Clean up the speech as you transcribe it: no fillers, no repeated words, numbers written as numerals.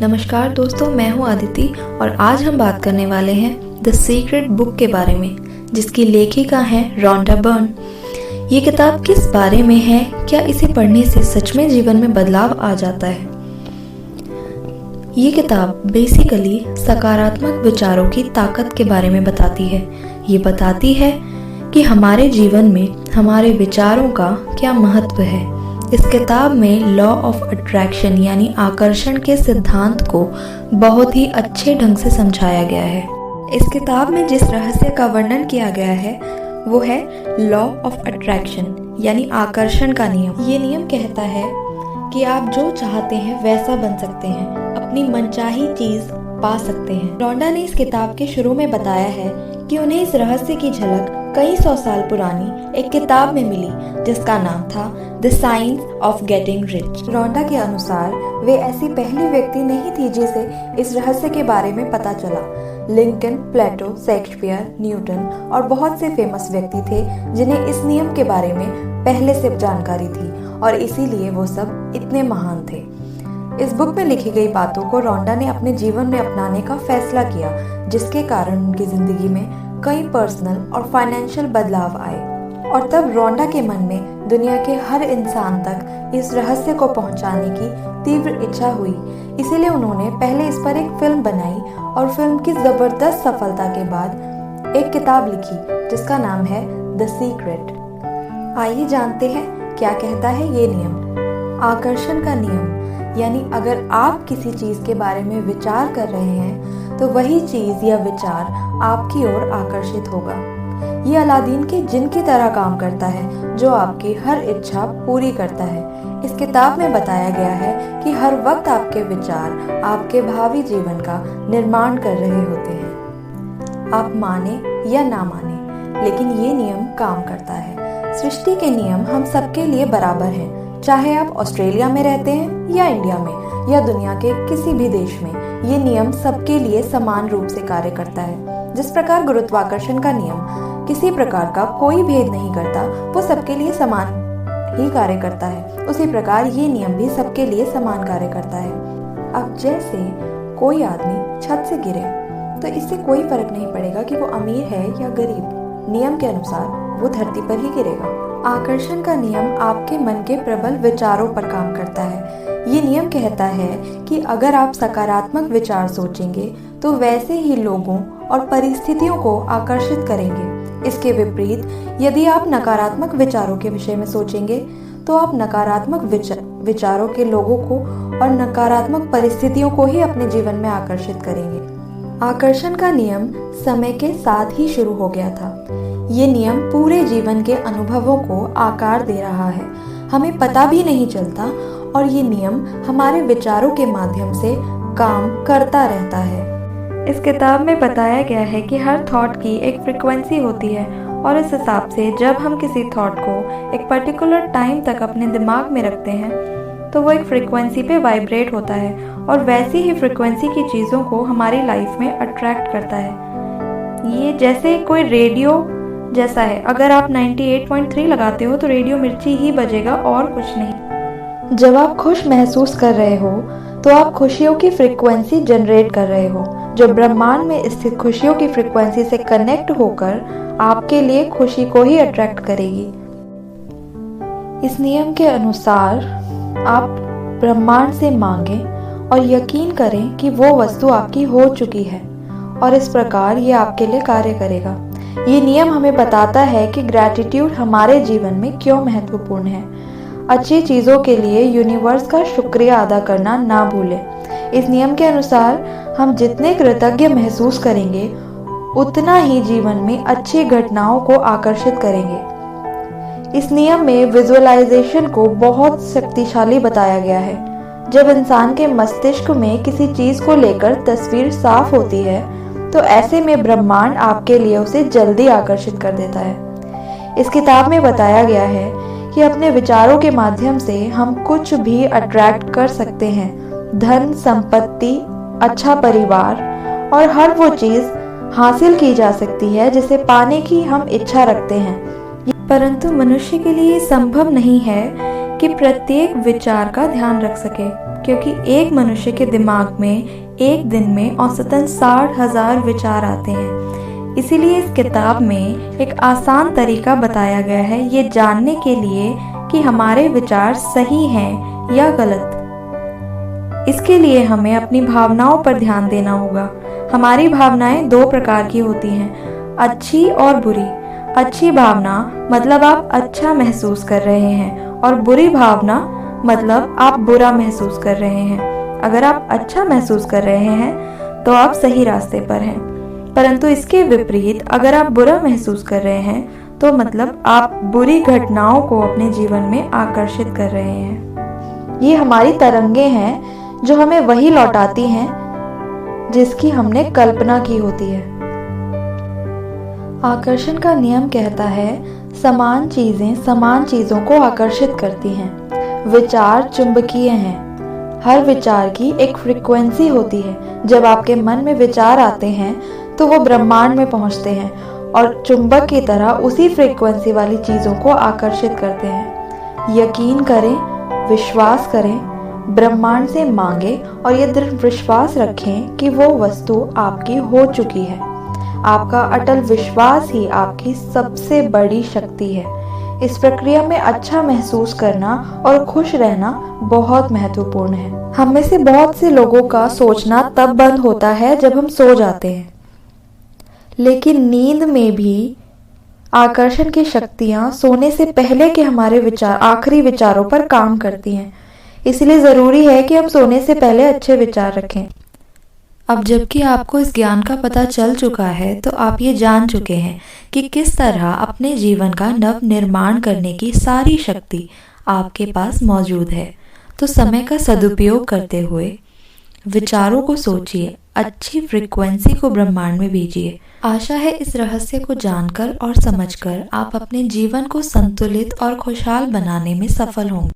नमस्कार दोस्तों, मैं हूं अदिति और आज हम बात करने वाले हैं द सीक्रेट बुक के बारे में, जिसकी लेखिका हैं रोंडा बर्न। ये किताब किस बारे में है? क्या इसे पढ़ने से सच में जीवन में बदलाव आ जाता है? ये किताब बेसिकली सकारात्मक विचारों की ताकत के बारे में बताती है। ये बताती है कि हमारे जीवन में हमारे विचारों का क्या महत्व है। इस किताब में लॉ ऑफ अट्रैक्शन यानी आकर्षण के सिद्धांत को बहुत ही अच्छे ढंग से समझाया गया है। इस किताब में जिस रहस्य का वर्णन किया गया है वो है लॉ ऑफ अट्रैक्शन यानी आकर्षण का नियम। ये नियम कहता है कि आप जो चाहते हैं वैसा बन सकते हैं, अपनी मनचाही चीज पा सकते हैं। रोंडा ने इस किताब के शुरू में बताया है कि उन्हें इस रहस्य की झलक कई सौ साल पुरानी एक किताब में मिली जिसका नाम था the science of getting rich. Rhonda के अनुसार वे ऐसी पहली व्यक्ति नहीं थी जिसे इस रहस्य के बारे में पता चला। लिंकन, प्लेटो, शेक्सपियर, न्यूटन और बहुत से फेमस व्यक्ति थे जिन्हें इस नियम के बारे में पहले से जानकारी थी और इसीलिए वो सब इतने महान थे। इस बुक में लिखी गई बातों को रोंडा ने अपने जीवन में अपनाने का फैसला किया, जिसके कारण उनकी जिंदगी में कई पर्सनल और फाइनेंशियल बदलाव आए। और तब रोंडा के मन में दुनिया के हर इंसान तक इस रहस्य को पहुंचाने की तीव्र इच्छा हुई। इसीलिए उन्होंने पहले इस पर एक फिल्म बनाई और फिल्म की जबरदस्त सफलता के बाद एक किताब लिखी जिसका नाम है द सीक्रेट। आइए जानते हैं क्या कहता है ये नियम। आकर्षण का नियम यानी अगर आप किसी चीज के बारे में विचार कर रहे हैं तो वही चीज या विचार आपकी ओर आकर्षित होगा। ये अलादीन के जिन की तरह काम करता है जो आपकी हर इच्छा पूरी करता है। इस किताब में बताया गया है कि हर वक्त आपके विचार आपके भावी जीवन का निर्माण कर रहे होते हैं। आप माने या ना माने, लेकिन ये नियम काम करता है। सृष्टि के नियम हम सबके लिए बराबर हैं, चाहे आप ऑस्ट्रेलिया में रहते हैं या इंडिया में या दुनिया के किसी भी देश में। ये नियम सबके लिए समान रूप से कार्य करता है। जिस प्रकार गुरुत्वाकर्षण का नियम किसी प्रकार का कोई भेद नहीं करता, वो सबके लिए समान ही कार्य करता है, उसी प्रकार ये नियम भी सबके लिए समान कार्य करता है। अब जैसे कोई आदमी छत से गिरे तो इससे कोई फर्क नहीं पड़ेगा कि वो अमीर है या गरीब, नियम के अनुसार वो धरती पर ही गिरेगा। आकर्षण का नियम आपके मन के प्रबल विचारों पर काम करता है। ये नियम कहता है कि अगर आप सकारात्मक विचार सोचेंगे तो वैसे ही लोगों और परिस्थितियों को आकर्षित करेंगे। इसके विपरीत यदि आप नकारात्मक विचारों के विषय में सोचेंगे तो आप नकारात्मक विचारों के लोगों को और नकारात्मक परिस्थितियों को ही अपने जीवन में आकर्षित करेंगे। आकर्षण का नियम समय के साथ ही शुरू हो गया था। ये नियम पूरे जीवन के अनुभवों को आकार दे रहा है, हमें पता भी नहीं चलता, और ये नियम हमारे विचारों के माध्यम से काम करता रहता है। इस किताब में बताया गया है कि हर थॉट की एक फ्रीक्वेंसी होती है और इस हिसाब से जब हम किसी थॉट को एक पर्टिकुलर टाइम तक अपने दिमाग में रखते हैं तो वो एक फ्रीक्वेंसी पे वाइब्रेट होता है और वैसी ही फ्रीक्वेंसी की चीज़ों को हमारी लाइफ में अट्रैक्ट करता है। ये जैसे कोई रेडियो जैसा है, अगर आप 98.3 लगाते हो तो रेडियो मिर्ची ही बजेगा और कुछ नहीं। जब आप खुश महसूस कर रहे हो तो आप खुशियों की फ्रीक्वेंसी जनरेट कर रहे हो, जो ब्रह्मांड में स्थित खुशियों की फ्रीक्वेंसी से कनेक्ट होकर आपके लिए खुशी को ही अट्रैक्ट करेगी। इस नियम के अनुसार आप ब्रह्मांड से मांगें और यकीन करें कि वो वस्तु आपकी हो चुकी है और इस प्रकार ये आपके लिए कार्य करेगा। ये नियम हमें बताता है कि ग्रैटिट्यूड हमारे जीवन में क्यों महत्वपूर्ण है। अच्छी चीज़ों के लिए यूनिवर्स का शुक्रिया अदा करना ना भूलें। इस नियम के अनुसार हम जितने कृतज्ञ महसूस करेंगे उतना ही जीवन में अच्छी घटनाओं को आकर्षित करेंगे। इस नियम में विजुअलाइजेशन को बहुत शक्तिशाली बताया गया है। जब इंसान के मस्तिष्क में किसी चीज को लेकर तस्वीर साफ होती है तो ऐसे में ब्रह्मांड आपके लिए उसे जल्दी आकर्षित कर देता है। इस किताब में बताया गया है कि अपने विचारों के माध्यम से हम कुछ भी अट्रैक्ट कर सकते हैं। धन, संपत्ति, अच्छा परिवार और हर वो चीज हासिल की जा सकती है जिसे पाने की हम इच्छा रखते हैं। परंतु मनुष्य के लिए संभव नहीं है कि प्रत्येक विचार का ध्यान रख सके। क्योंकि एक मनुष्य के दिमाग में एक दिन में औसतन 60,000 विचार आते हैं। इसीलिए इस किताब में एक आसान तरीका बताया गया है ये जानने के लिए कि हमारे विचार सही हैं या गलत। इसके लिए हमें अपनी भावनाओं पर ध्यान देना होगा। हमारी भावनाएं 2 प्रकार की होती हैं, अच्छी और बुरी। अच्छी भावना मतलब आप अच्छा महसूस कर रहे हैं और बुरी भावना मतलब आप बुरा महसूस कर रहे हैं। अगर आप अच्छा महसूस कर रहे हैं तो आप सही रास्ते पर हैं, परंतु इसके विपरीत अगर आप बुरा महसूस कर रहे हैं तो मतलब आप बुरी घटनाओं को अपने जीवन में आकर्षित कर रहे हैं। ये हमारी तरंगें हैं जो हमें वही लौटाती हैं जिसकी हमने कल्पना की होती है। आकर्षण का नियम कहता है समान चीजें समान चीजों को आकर्षित करती हैं। विचार चुंबकीय हैं। हर विचार की एक फ्रीक्वेंसी होती है। जब आपके मन में विचार आते हैं तो वो ब्रह्मांड में पहुंचते हैं और चुंबक की तरह उसी फ्रीक्वेंसी वाली चीजों को आकर्षित करते हैं। यकीन करें, विश्वास करें, ब्रह्मांड से मांगे और ये दृढ़ विश्वास रखें कि वो वस्तु आपकी हो चुकी है। आपका अटल विश्वास ही आपकी सबसे बड़ी शक्ति है। इस प्रक्रिया में अच्छा महसूस करना और खुश रहना बहुत महत्वपूर्ण है। हम में से बहुत से लोगों का सोचना तब बंद होता है जब हम सो जाते हैं, लेकिन नींद में भी आकर्षण की शक्तियां सोने से पहले के हमारे विचार आखिरी विचारों पर काम करती हैं। इसलिए जरूरी है कि हम सोने से पहले अच्छे विचार रखें। अब जबकि आपको इस ज्ञान का पता चल चुका है तो आप ये जान चुके हैं कि किस तरह अपने जीवन का नव निर्माण करने की सारी शक्ति आपके पास मौजूद है। तो समय का सदुपयोग करते हुए विचारों को सोचिए, अच्छी फ्रीक्वेंसी को ब्रह्मांड में भेजिए। आशा है इस रहस्य को जानकर और समझकर आप अपने जीवन को संतुलित और खुशहाल बनाने में सफल होंगे।